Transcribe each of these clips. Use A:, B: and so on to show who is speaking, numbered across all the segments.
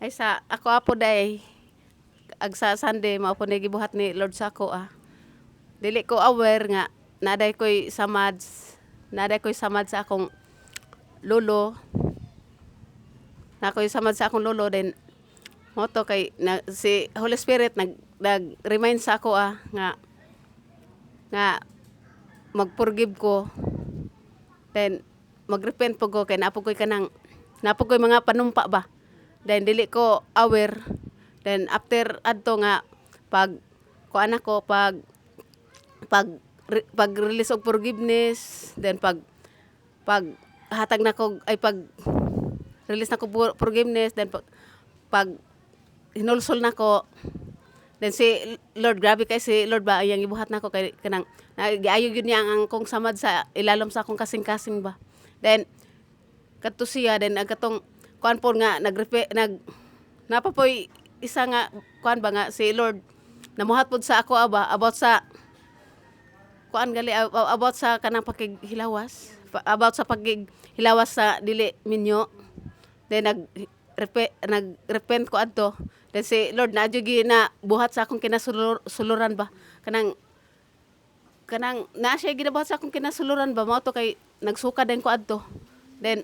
A: Ay sa ako apo day ag sa Sunday mao po ni gibuhat ni Lord sa ako Dili ko aware nga naday koy samad sa akong lolo. Na koy samad sa akong lolo then mo to kay si Holy Spirit nag-remind sa ako nga mag-forgive ko. Then mag-repent po ko kay napo koy mga panumpa ba. Then dili ko aware. Then after adto nga pag kuan ako pag release og forgiveness, then pag hatag na ko ay pag release na ko forgiveness, then pag hinulsol na ko, then si Lord, grabe kay si Lord ba ayang gibuhat na ko kay kanang giayo gyud niya ang kong samad sa ilalom sa akong kasing-kasing ba. Then kadto siya then ang katong kuan po nga napapoy isa nga kuan ba nga si Lord namuhat pod sa ako about sa kuan gali about sa kanang about sa paghilawas sa dili minyo. Then nag-repent ko adto. Then si Lord na gi na buhat sa akong kinasuluran ba. Kanang na siya ginabuhat sa akong kinasuluran ba mao to kay nagsuka din ko adto. Then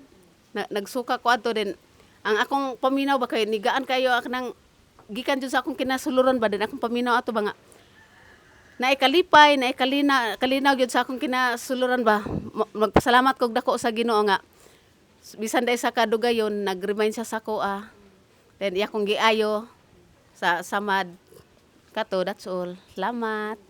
A: nagsuka ko adto then ang akong paminaw ba kay nigaan kayo nang gikan jud sa akong kinasuluran ba din akong paminaw ato ba nga kalinaw gyud sa akong kinasuluran ba. Magpasalamat kog dako sa Ginoo nga bisan day sa kadugayon nag-remind siya sa ako then iya kong giayo sa samad kato. That's all. Salamat.